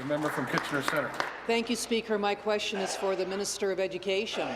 The member from Kitchener Centre. Thank you, Speaker. My question is for the Minister of Education.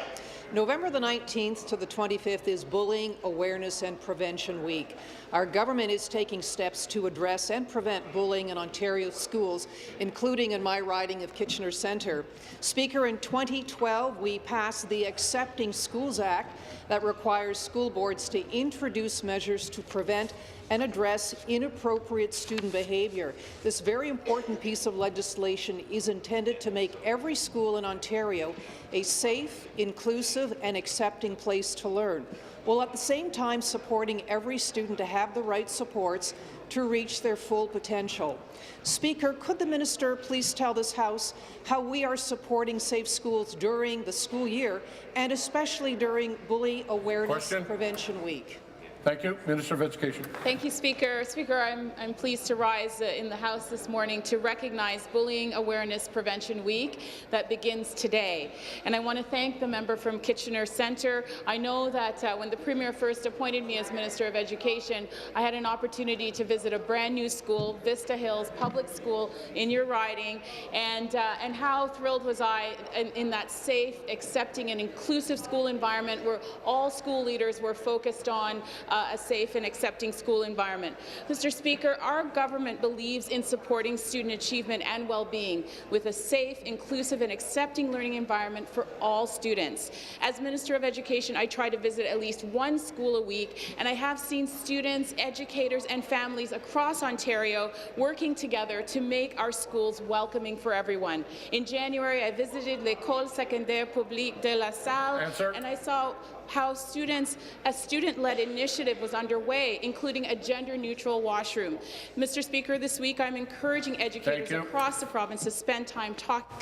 November the 19th to the 25th is Bullying Awareness and Prevention Week. Our government is taking steps to address and prevent bullying in Ontario schools, including in my riding of Kitchener Centre. Speaker, in 2012, we passed the Accepting Schools Act that requires school boards to introduce measures to prevent and address inappropriate student behaviour. This very important piece of legislation is intended to make every school in Ontario a safe, inclusive and accepting place to learn, while at the same time supporting every student to have the right supports to reach their full potential. Speaker, could the minister please tell this House how we are supporting safe schools during the school year and especially during Bully Awareness Prevention Week? Thank you. Minister of Education. Thank you, Speaker. Speaker, I'm pleased to rise in the House this morning to recognize Bullying Awareness Prevention Week that begins today. And I want to thank the member from Kitchener Centre. I know that when the Premier first appointed me as Minister of Education, I had an opportunity to visit a brand new school, Vista Hills Public School in your riding, and how thrilled was I in that safe, accepting and inclusive school environment where all school leaders were focused on a safe and accepting school environment. Mr. Speaker, our government believes in supporting student achievement and well-being with a safe, inclusive and accepting learning environment for all students. As Minister of Education, I try to visit at least one school a week, and I have seen students, educators and families across Ontario working together to make our schools welcoming for everyone. In January, I visited l'École Secondaire Publique de la Salle, and I saw how a student-led initiative was underway, including a gender-neutral washroom. Mr. Speaker, this week I'm encouraging educators across the province to spend time talking.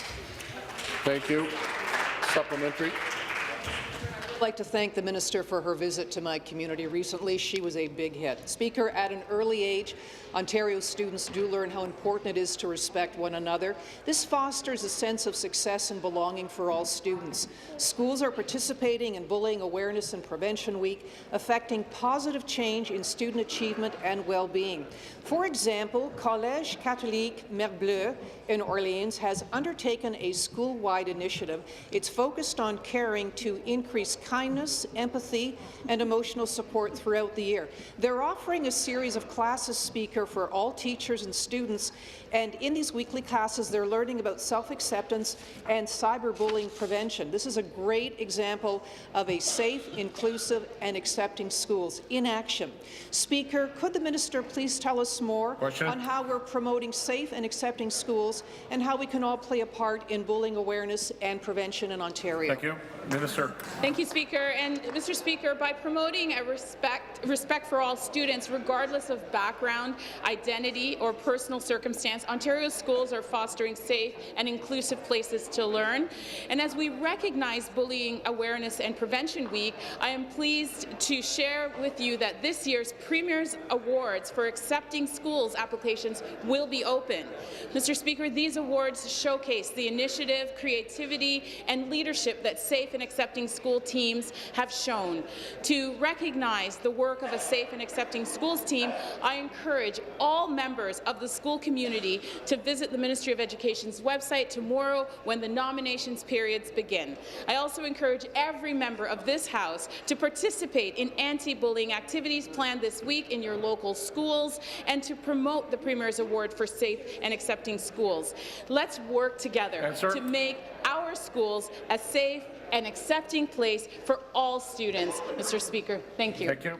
Thank you. Supplementary. I'd like to thank the minister for her visit to my community recently. She was a big hit. Speaker, at an early age, Ontario students do learn how important it is to respect one another. This fosters a sense of success and belonging for all students. Schools are participating in Bullying Awareness and Prevention Week, affecting positive change in student achievement and well-being. For example, Collège Catholique Mer Bleue in Orleans has undertaken a school-wide initiative. It's focused on caring to increase kindness, empathy, and emotional support throughout the year. They're offering a series of classes, Speaker, for all teachers and students, and in these weekly classes they're learning about self-acceptance and cyberbullying prevention. This is a great example of a safe, inclusive and accepting schools in action. Speaker, could the minister please tell us more on how we're promoting safe and accepting schools and how we can all play a part in bullying awareness and prevention in Ontario? Thank you. Minister. Thank you, Speaker. And Mr. Speaker, by promoting a respect for all students, regardless of background, identity or personal circumstance, Ontario's schools are fostering safe and inclusive places to learn. And as we recognize Bullying Awareness and Prevention Week, I am pleased to share with you that this year's Premier's Awards for Accepting Schools applications will be open. Mr. Speaker, these awards showcase the initiative, creativity and leadership that safe and accepting school teams have shown. To recognize the work of a safe and accepting schools team, I encourage all members of the school community to visit the Ministry of Education's website tomorrow when the nominations periods begin. I also encourage every member of this House to participate in anti-bullying activities planned this week in your local schools and to promote the Premier's Award for Safe and Accepting Schools. Let's work together to make our schools a safe and accepting place for all students. Mr. Speaker, thank you. Thank you.